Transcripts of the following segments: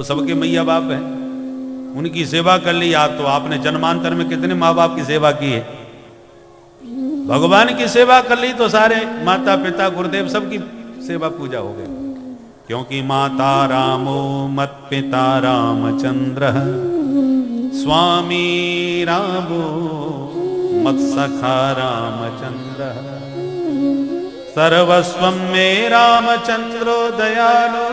तो सबके मैया बाप हैं, उनकी सेवा कर ली आप, तो आपने जन्मांतर में कितने माँ बाप की सेवा की है। भगवान की सेवा कर ली तो सारे माता पिता गुरुदेव सबकी सेवा पूजा हो गई। क्योंकि माता रामो मत पिता रामचंद्र स्वामी रामो मत सखा रामचंद्र सर्वस्वं मे रामचंद्रो दयालु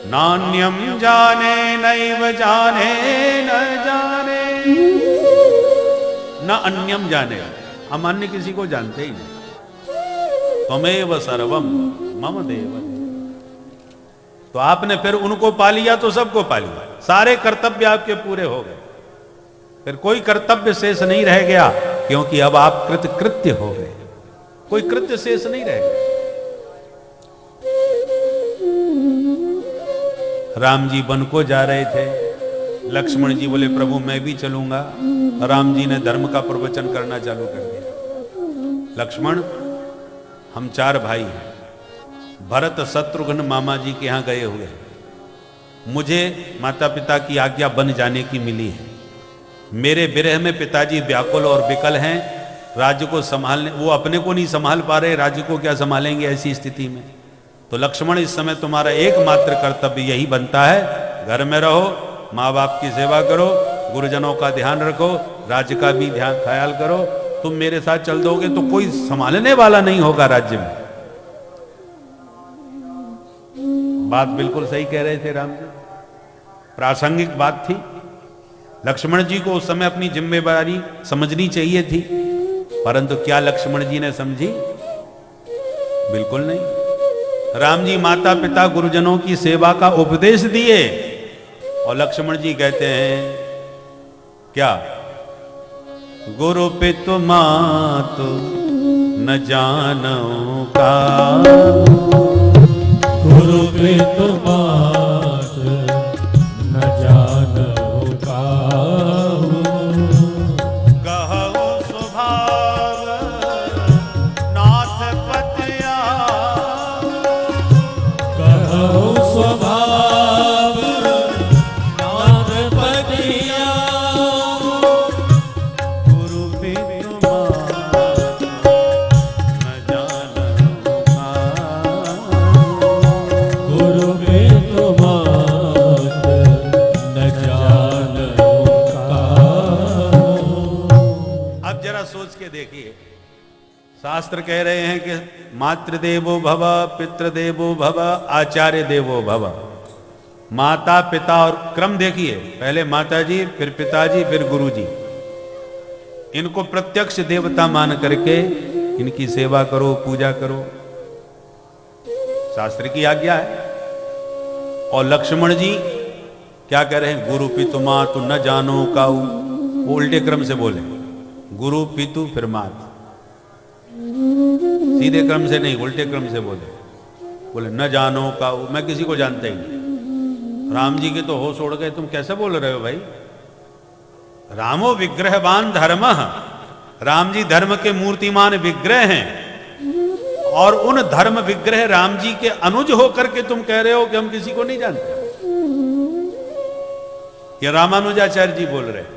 नान्यम जाने नैव जाने न जाने न अन्यम जाने, हम अन्य किसी को जानते ही नहीं। त्वमेव सर्वम मम देव। तो आपने फिर उनको पा लिया तो सबको पा लिया, सारे कर्तव्य आपके पूरे हो गए, फिर कोई कर्तव्य शेष नहीं रह गया, क्योंकि अब आप कृतकृत्य हो गए, कोई कृत्य शेष नहीं रह गया। राम जी वन को जा रहे थे, लक्ष्मण जी बोले प्रभु मैं भी चलूंगा। राम जी ने धर्म का प्रवचन करना चालू कर दिया। लक्ष्मण हम 4 भाई हैं, भरत शत्रुघ्न मामा जी के यहाँ गए हुए हैं, मुझे माता पिता की आज्ञा बन जाने की मिली है। मेरे विरह में पिताजी व्याकुल और विकल हैं, राज्य को संभालने, वो अपने को नहीं संभाल पा रहे, राज्य को क्या संभालेंगे ऐसी स्थिति में। तो लक्ष्मण इस समय तुम्हारा एकमात्र कर्तव्य यही बनता है, घर में रहो, माँ बाप की सेवा करो, गुरुजनों का ध्यान रखो, राज्य का भी ध्यान ख्याल करो। तुम मेरे साथ चल दोगे तो कोई संभालने वाला नहीं होगा राज्य में। बात बिल्कुल सही कह रहे थे राम जी, प्रासंगिक बात थी। लक्ष्मण जी को उस समय अपनी जिम्मेदारी समझनी चाहिए थी, परंतु क्या लक्ष्मण जी ने समझी? बिल्कुल नहीं। राम जी माता पिता गुरुजनों की सेवा का उपदेश दिए और लक्ष्मण जी कहते हैं क्या? गुरु पितु मातु न जानो का, गुरु पितु मातु न जानो का, कहु स्वभाव नाथ पतिया, कहु स्वभाव नाथ पतिया, गुरु पितु मातु न जानो का, गुरु पितु मातु न जानो का। अब जरा सोच के देखिए, शास्त्र कह रहे हैं कि मातृदेवो भव, पितृदेवो भव, आचार्य देवो भव। माता पिता और क्रम देखिए, पहले माता जी, फिर पिताजी, फिर गुरु जी। इनको प्रत्यक्ष देवता मान करके इनकी सेवा करो, पूजा करो, शास्त्र की आज्ञा है। और लक्ष्मण जी क्या कह रहे हैं? गुरु पितु मातु न जानो काऊ, वो उल्टे क्रम से बोले, गुरु पितु फिर मात, सीधे क्रम से नहीं, उल्टे क्रम से बोले न जानो काऊ, मैं किसी को जानता ही नहीं। राम जी के तो होश उड़ गए, तुम कैसे बोल रहे हो भाई? रामो विग्रहवान धर्म, राम जी धर्म के मूर्तिमान विग्रह हैं, और उन धर्म विग्रह राम जी के अनुज होकर के तुम कह रहे हो कि हम किसी को नहीं जानते। ये रामानुजाचार्य जी बोल रहे हैं,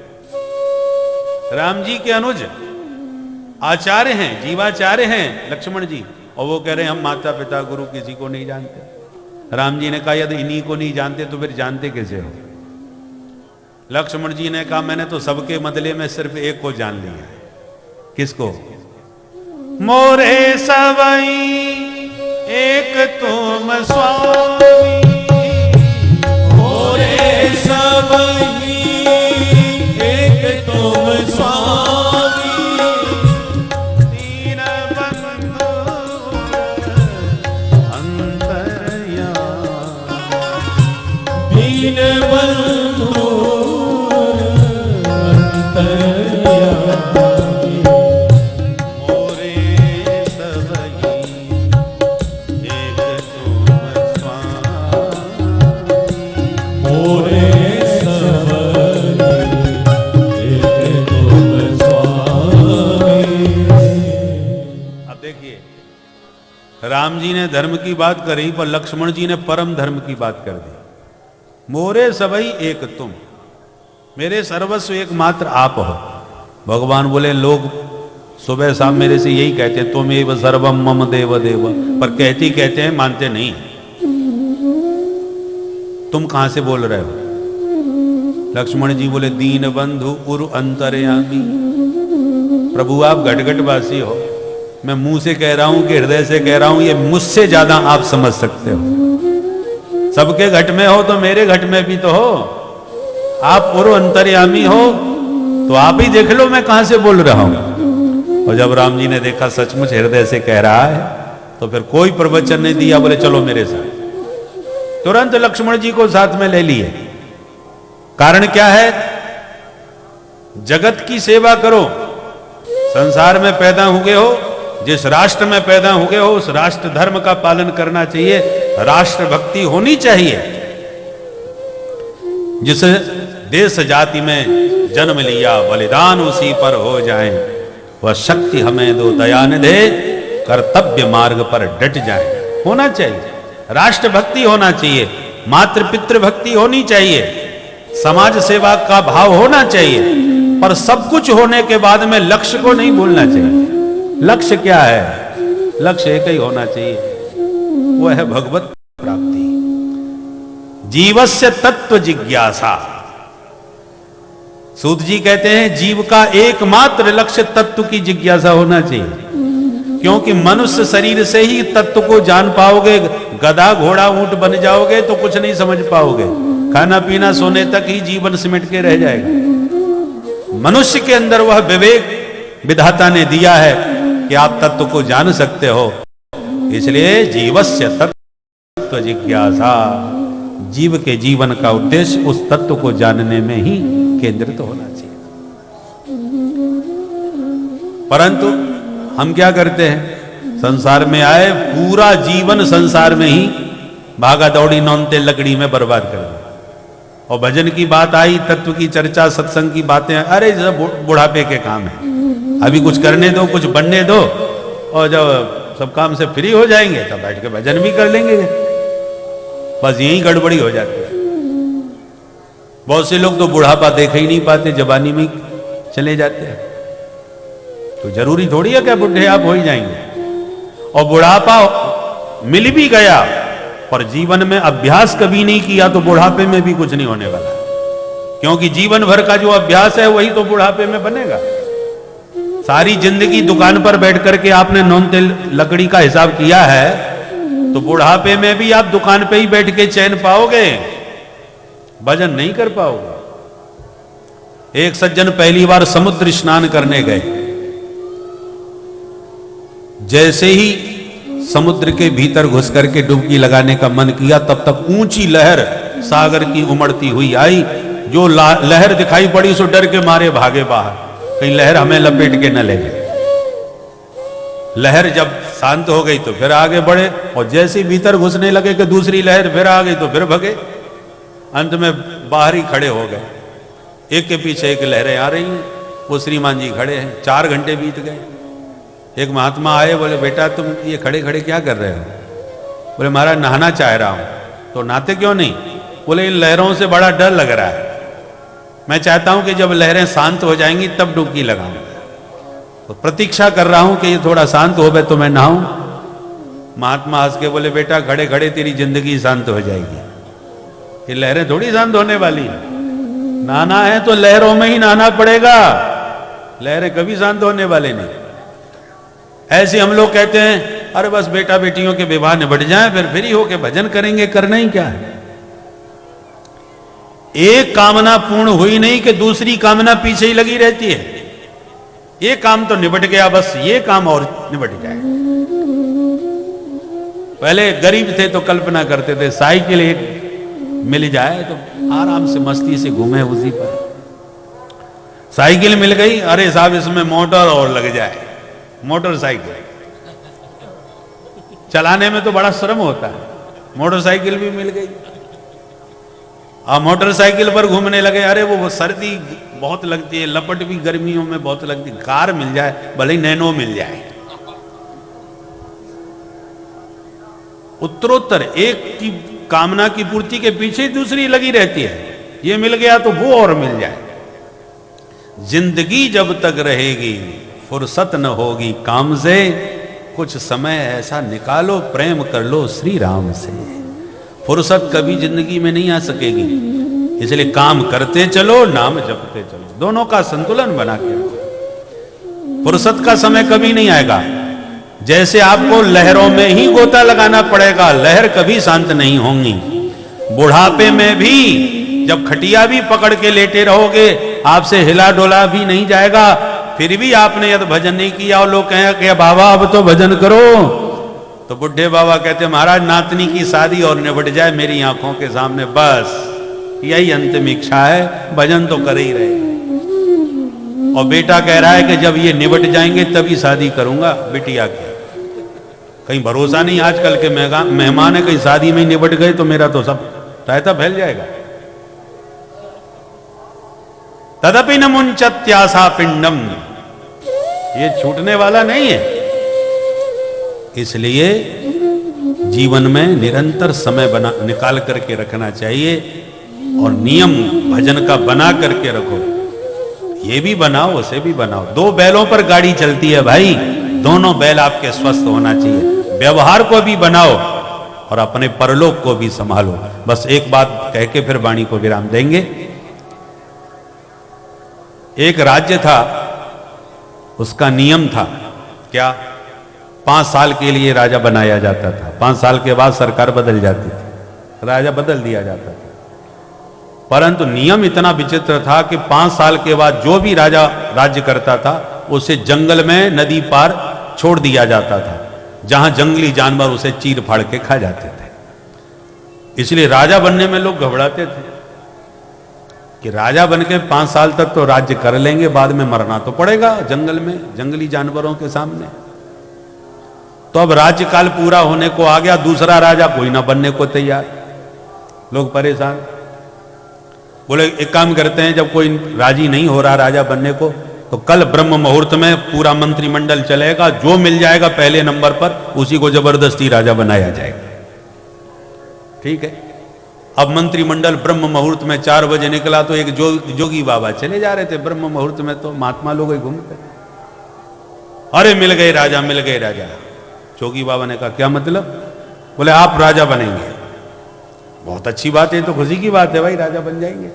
राम जी के अनुज आचार्य हैं, जीवाचार्य हैं लक्ष्मण जी, और वो कह रहे हैं हम माता पिता गुरु किसी को नहीं जानते। राम जी ने कहा यदि इन्हीं को नहीं जानते तो फिर जानते कैसे हो? लक्ष्मण जी ने कहा मैंने तो सबके बदले में सिर्फ एक को जान लिया है। किसको? मोरे सबई एक तुम स्वामी, मोरे सबई एक तुम स्वामी, दीन बंधु अंतरयामी, दीन बंधु अंतरयामी, मोरे सबई एक तुम स्वामी, मोरे सबई एक तुम स्वामी। अब देखिए, राम जी ने धर्म की बात करी पर लक्ष्मण जी ने परम धर्म की बात कर दी। मोरे सबई एक तुम, मेरे सर्वस्व एकमात्र आप हो। भगवान बोले लोग सुबह शाम मेरे से यही कहते हैं, तुम एव सर्वम मम देव देव, पर कहते हैं मानते नहीं। तुम कहां से बोल रहे हो? लक्ष्मण जी बोले दीन बंधु उरु अंतर्यामी, प्रभु आप घटघटवासी हो। मैं मुंह से कह रहा हूं कि हृदय से कह रहा हूं, ये मुझसे ज्यादा आप समझ सकते हो। सबके घट में हो तो मेरे घट में भी तो हो। आप उरु अंतर्यामी हो तो आप ही देख लो मैं कहां से बोल रहा हूं। और जब राम जी ने देखा सचमुच हृदय से कह रहा है, तो फिर कोई प्रवचन नहीं दिया, बोले चलो मेरे साथ। तुरंत लक्ष्मण जी को साथ में ले लिए। कारण क्या है? जगत की सेवा करो। संसार में पैदा हुए हो, जिस राष्ट्र में पैदा हुए हो उस राष्ट्र धर्म का पालन करना चाहिए, राष्ट्र भक्ति होनी चाहिए। जिस देश जाति में जन्म लिया बलिदान उसी पर हो जाए, वह शक्ति हमें दो दया निधे, कर्तव्य मार्ग पर डट जाए। होना चाहिए, राष्ट्र भक्ति होना चाहिए, मातृ पितृ भक्ति होनी चाहिए, समाज सेवा का भाव होना चाहिए, पर सब कुछ होने के बाद में लक्ष्य को नहीं भूलना चाहिए। लक्ष्य क्या है? लक्ष्य एक ही होना चाहिए, वह है भगवत प्राप्ति। जीवस्य तत्व जिज्ञासा। सूत जी कहते हैं जीव का एकमात्र लक्ष्य तत्व की जिज्ञासा होना चाहिए, क्योंकि मनुष्य शरीर से ही तत्व को जान पाओगे। गधा घोड़ा ऊंट बन जाओगे तो कुछ नहीं समझ पाओगे। खाना पीना सोने तक ही जीवन सिमट के रह जाएगा। मनुष्य के अंदर वह विवेक विधाता ने दिया है कि आप तत्व को जान सकते हो। इसलिए जीवस्य तत्व जिज्ञासा, जीव के जीवन का उद्देश्य उस तत्व को जानने में ही केंद्रित होना चाहिए। परंतु हम क्या करते हैं? संसार में आए, पूरा जीवन संसार में ही भागा दौड़ी नौनते लकड़ी में बर्बाद कर दिया। और भजन की बात आई, तत्व की चर्चा, सत्संग की बातें, अरे सब बुढ़ापे के काम है, अभी कुछ करने दो, कुछ बनने दो, और जब सब काम से फ्री हो जाएंगे तब बैठ के भजन भी कर लेंगे। बस यही गड़बड़ी हो जाती है। बहुत से लोग तो बुढ़ापा देख ही नहीं पाते, जवानी में चले जाते हैं। तो जरूरी थोड़ी है क्या बुढ़े आप हो ही जाएंगे। और बुढ़ापा मिल भी गया पर जीवन में अभ्यास कभी नहीं किया तो बुढ़ापे में भी कुछ नहीं होने वाला, क्योंकि जीवन भर का जो अभ्यास है वही तो बुढ़ापे में बनेगा। सारी जिंदगी दुकान पर बैठ करके आपने नौनते लकड़ी का हिसाब किया है, तो बुढ़ापे में भी आप दुकान पे ही बैठ के चैन पाओगे, भजन नहीं कर पाओगे। एक सज्जन पहली बार समुद्र स्नान करने गए। जैसे ही समुद्र के भीतर घुस करके डुबकी लगाने का मन किया, तब तक ऊंची लहर सागर की उमड़ती हुई आई। जो लहर दिखाई पड़ी सो डर के मारे भागे बाहर, कहीं लहर हमें लपेट के न ले जाए। लहर जब शांत हो गई तो फिर आगे बढ़े, और जैसे भीतर घुसने लगे कि दूसरी लहर फिर आ गई तो फिर भगे। अंत में बाहर ही खड़े हो गए, एक के पीछे एक लहरें आ रही हैं। वो श्रीमान जी खड़े हैं। 4 घंटे बीत गए। एक महात्मा आए, बोले बेटा तुम ये खड़े खड़े क्या कर रहे हो? बोले महाराज नहाना चाह रहा हूं। तो नहाते क्यों नहीं? बोले इन लहरों से बड़ा डर लग रहा है, मैं चाहता हूं कि जब लहरें शांत हो जाएंगी तब डुबकी लगाऊं। तो प्रतीक्षा कर रहा हूं कि ये थोड़ा शांत हो गए तो मैं नहाऊं। महात्मा हंस के बोले बेटा खड़े खड़े तेरी जिंदगी शांत हो जाएगी, ये लहरें थोड़ी शांत होने वाली है। नहाना है तो लहरों में ही नहाना पड़ेगा, लहरें कभी शांत होने वाले नहीं। ऐसे हम लोग कहते हैं अरे बस बेटा बेटियों के विवाह निबट जाए फिर फ्री होके भजन करेंगे। करना ही क्या है? एक कामना पूर्ण हुई नहीं कि दूसरी कामना पीछे ही लगी रहती है। ये काम तो निबट गया, बस ये काम और निबट जाए। पहले गरीब थे तो कल्पना करते थे साइकिल एक मिल जाए तो आराम से मस्ती से घूमे उसी पर। साइकिल मिल गई, अरे साहब इसमें मोटर और लग जाए, मोटरसाइकिल चलाने में तो बड़ा श्रम होता है। मोटरसाइकिल भी मिल गई, अब मोटरसाइकिल पर घूमने लगे। अरे वो सर्दी बहुत लगती है, लपट भी गर्मियों में बहुत लगती है। कार मिल जाए, भले ही नैनो मिल जाए। उत्तरोत्तर एक की कामना की पूर्ति के पीछे दूसरी लगी रहती है, ये मिल गया तो वो और मिल जाए। जिंदगी जब तक रहेगी फुर्सत न होगी काम से, कुछ समय ऐसा निकालो प्रेम कर लो श्री राम से। फुर्सत कभी जिंदगी में नहीं आ सकेगी, इसलिए काम करते चलो नाम जपते चलो, दोनों का संतुलन बना के रखो। फुर्सत का समय कभी नहीं आएगा, जैसे आपको लहरों में ही गोता लगाना पड़ेगा, लहर कभी शांत नहीं होंगी। बुढ़ापे में भी जब खटिया भी पकड़ के लेटे रहोगे, आपसे हिला डोला भी नहीं जाएगा, फिर भी आपने यदि भजन नहीं किया और लोग कहें कि बाबा अब तो भजन करो, तो बुढ़े बाबा कहते महाराज नातनी की शादी और निबट जाए मेरी आंखों के सामने, बस यही अंतिम इच्छा है, भजन तो कर ही रहे। और बेटा कह रहा है कि जब ये निबट जाएंगे तभी शादी करूंगा बिटिया की। कहीं भरोसा नहीं, आजकल के मेहमान है, कहीं शादी में ही निबट गए तो मेरा तो सब रायता फैल जाएगा। तदपि न मुंचत्यासा पिंडम, ये छूटने वाला नहीं है। इसलिए जीवन में निरंतर समय बना निकाल करके रखना चाहिए, और नियम भजन का बना करके रखो। ये भी बनाओ उसे भी बनाओ। दो बैलों पर गाड़ी चलती है भाई, दोनों बैल आपके स्वस्थ होना चाहिए। व्यवहार को भी बनाओ और अपने परलोक को भी संभालो। बस एक बात कह के फिर वाणी को विराम देंगे। एक राज्य था, उसका नियम था क्या, 5 साल के लिए राजा बनाया जाता था। 5 साल के बाद सरकार बदल जाती थी, राजा बदल दिया जाता था। परंतु नियम इतना विचित्र था कि 5 साल के बाद जो भी राजा राज्य करता था उसे जंगल में नदी पार छोड़ दिया जाता था, जहां जंगली जानवर उसे चीर फाड़ के खा जाते थे। इसलिए राजा बनने में लोग घबराते थे कि राजा बन के 5 साल तक तो राज्य कर लेंगे, बाद में मरना तो पड़ेगा जंगल में जंगली जानवरों के सामने। तो अब राज्यकाल पूरा होने को आ गया, दूसरा राजा कोई ना बनने को तैयार, लोग परेशान। बोले एक काम करते हैं, जब कोई राजी नहीं हो रहा राजा बनने को, तो कल ब्रह्म मुहूर्त में पूरा मंत्रिमंडल चलेगा, जो मिल जाएगा पहले नंबर पर उसी को जबरदस्ती राजा बनाया जाएगा। ठीक है। अब मंत्रिमंडल ब्रह्म मुहूर्त में 4 बजे निकला, तो एक जोगी बाबा चले जा रहे थे ब्रह्म मुहूर्त में, तो महात्मा लोग घूमते, अरे मिल गए राजा, मिल गए राजा। जोगी बाबा ने कहा क्या मतलब? बोले आप राजा बनेंगे। बहुत अच्छी बात है, तो खुशी की बात है भाई, राजा बन जाएंगे।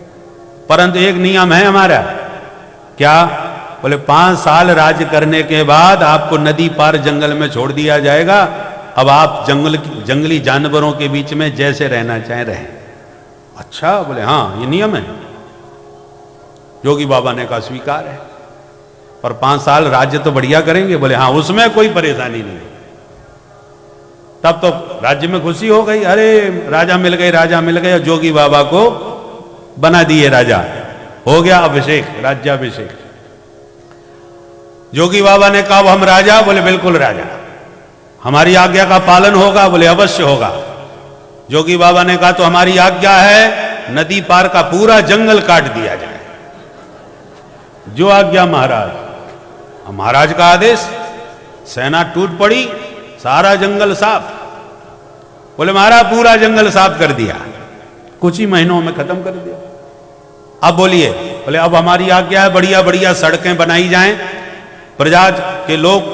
परंतु एक नियम है हमारा। क्या? बोले 5 साल राज्य करने के बाद आपको नदी पार जंगल में छोड़ दिया जाएगा। अब आप जंगली जानवरों के बीच में जैसे रहना चाहें रहें। अच्छा, बोले हाँ ये नियम है। योगी बाबा ने कहा स्वीकार है, पर 5 साल राज्य तो बढ़िया करेंगे। बोले हाँ उसमें कोई परेशानी नहीं। तब तो राज्य में खुशी हो गई, अरे राजा मिल गए, राजा मिल गए। जोगी बाबा को बना दिए राजा, हो गया अभिषेक, राज्याभिषेक। जोगी बाबा ने कहा हम राजा? बोले बिल्कुल राजा, हमारी आज्ञा का पालन होगा? बोले अवश्य होगा। जोगी बाबा ने कहा तो हमारी आज्ञा है नदी पार का पूरा जंगल काट दिया जाए। जो आज्ञा महाराज। महाराज का आदेश, सेना टूट पड़ी, सारा जंगल साफ। बोले महाराज पूरा जंगल साफ कर दिया, कुछ ही महीनों में खत्म कर दिया। अब बोलिए? बोले अब हमारी आज्ञा है बढ़िया बढ़िया सड़कें बनाई जाएं, प्रजा के लोग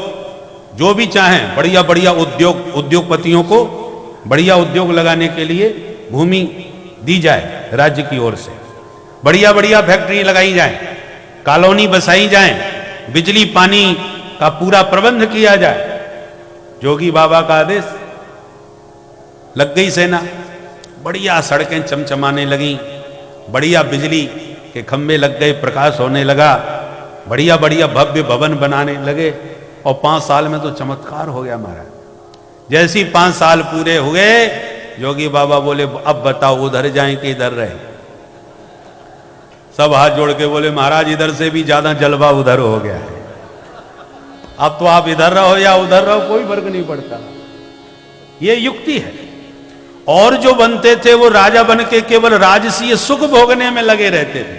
जो भी चाहें बढ़िया बढ़िया उद्योगपतियों को बढ़िया उद्योग लगाने के लिए भूमि दी जाए राज्य की ओर से, बढ़िया बढ़िया फैक्ट्री लगाई जाए, कॉलोनी बसाई जाए, बिजली पानी का पूरा प्रबंध किया जाए। जोगी बाबा का आदेश। लग गई सेना, बढ़िया सड़कें चमचमाने लगी, बढ़िया बिजली के खंभे लग गए, प्रकाश होने लगा, बढ़िया बढ़िया भव्य भवन बनाने लगे। और 5 साल में तो चमत्कार हो गया महाराज। जैसे ही 5 साल पूरे हुए, योगी बाबा बोले अब बताओ उधर जाएं कि इधर रहे? सब हाथ जोड़ के बोले महाराज इधर से भी ज्यादा जलवा उधर हो गया है, अब तो आप इधर रहो या उधर रहो कोई फर्क नहीं पड़ता। ये युक्ति है। और जो बनते थे वो राजा बन के केवल राजसीय सुख भोगने में लगे रहते थे,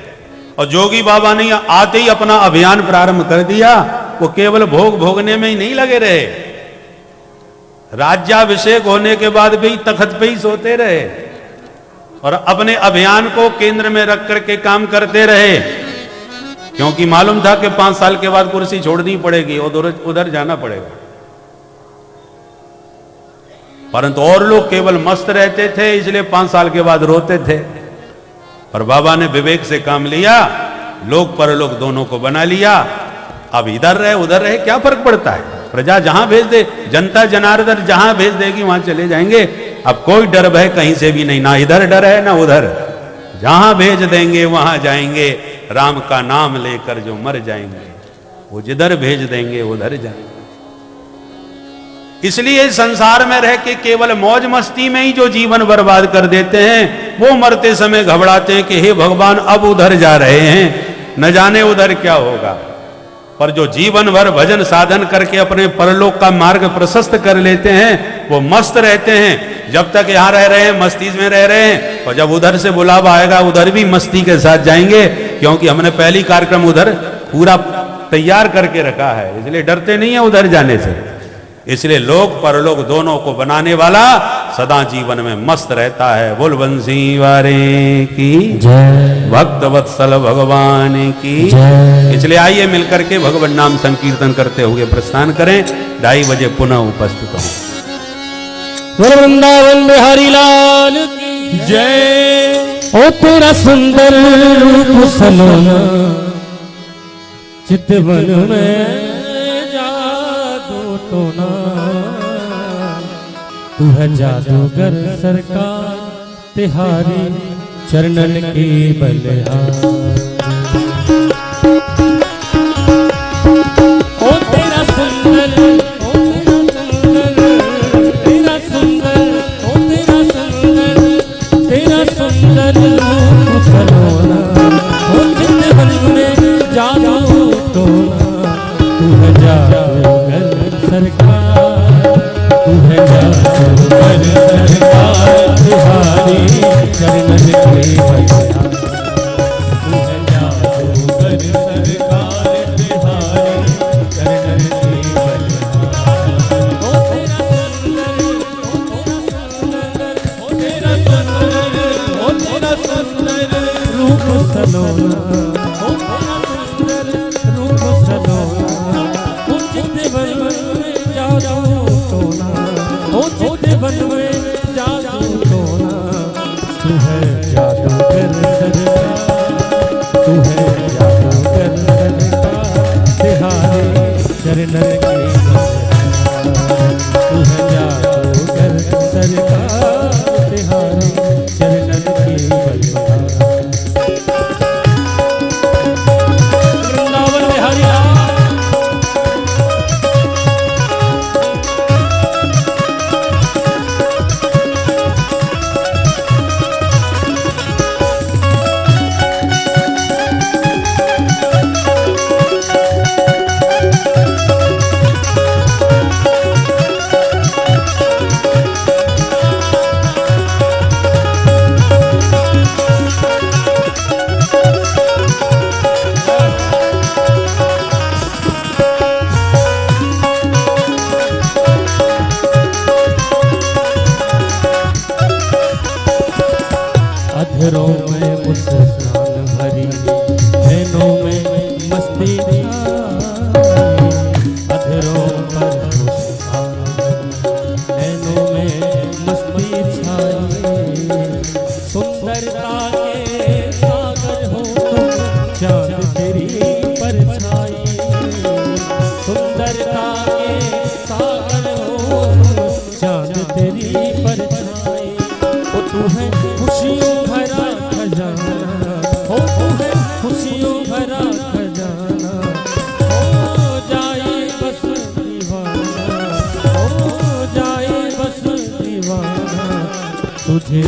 और जोगी बाबा ने आते ही अपना अभियान प्रारंभ कर दिया। वो केवल भोग भोगने में ही नहीं लगे रहे, राज्याभिषेक होने के बाद भी तखत पे ही सोते रहे। और अपने अभियान को केंद्र में रख करके काम करते रहे, क्योंकि मालूम था कि 5 साल के बाद कुर्सी छोड़नी पड़ेगी और उधर जाना पड़ेगा। परंतु और लोग केवल मस्त रहते थे, इसलिए 5 साल के बाद रोते थे। पर बाबा ने विवेक से काम लिया, लोक परलोक दोनों को बना लिया। अब इधर रहे उधर रहे क्या फर्क पड़ता है, प्रजा जहां भेज दे, जनता जनार्दन जहां भेज देगी वहां चले जाएंगे। अब कोई डर भय कहीं से भी नहीं, ना इधर डर है ना उधर, जहां भेज देंगे वहां जाएंगे। राम का नाम लेकर जो मर जाएंगे वो जिधर भेज देंगे उधर जाएंगे। इसलिए संसार में रह के केवल मौज मस्ती में ही जो जीवन बर्बाद कर देते हैं, वो मरते समय घबराते हैं कि हे भगवान अब उधर जा रहे हैं, न जाने उधर क्या होगा। पर जो जीवन भर भजन साधन करके अपने परलोक का मार्ग प्रशस्त कर लेते हैं, वो मस्त रहते हैं। जब तक यहां रह रहे हैं मस्ती में रह रहे हैं, और जब उधर से बुलावा आएगा उधर भी मस्ती के साथ जाएंगे, क्योंकि हमने पहली कार्यक्रम उधर पूरा तैयार करके रखा है, इसलिए डरते नहीं है उधर जाने से। इसलिए लोक परलोक दोनों को बनाने वाला सदा जीवन में मस्त रहता है। बोल बंसी वारे की जय, भक्त वत्सल भगवान की जय। इसलिए आइए मिलकर के भगवान नाम संकीर्तन करते हुए प्रस्थान करें। 2:30 बजे पुनः उपस्थित हों। वृंदावन बिहारी लाल की जय। ओ तेरा सुंदर रूप सलोना, चितवन में जादू टोना, तू है जादूगर सरकार, तिहारी चरणन की बलिहार। ओ तेरा सुंदर, तेरा सुंदर, ओ तेरा सुंदर, तेरा सुंदर रूप सलोना, ओ चितवन में जादू टोना, तू है जादूगर सरकार, तू है जादूगर सरकार, तिहारी चरणन की बलिहार। तू है जादूगर सरकार, तिहारी चरणन की बलिहार। ओ तेरा सुंदर, ओ तेरा सुंदर, ओ तेरा सुंदर रूप सलोना, ओ तेरा सुंदर रूप सलोना, ओ चितवन में जादू टोना, ओ चितवन में जादू टोना, तू है जादूगर सरकार, तू है जादूगर सरकार, तिहारी चरणन की बलिहार। तू है जादूगर सरकार, तिहारी चरणन की बलिहार। वृंदावन बिहारी लाल। अधरों में मुस्कान भरी, नैनों में मस्ती छाई, अधरों पर मुस्कान भरी, नैनों में मस्ती छाई। सुंदरता के सागर हो चांद तेरी परछाई, सुंदरता के सागर हो चांद तेरी परछाई। ओ तू है खुशियों भरा खजाना, हो तू है खुशियों भरा खजाना, हो जाए बस दीवाना, हो जाए बस दीवाना, तुझे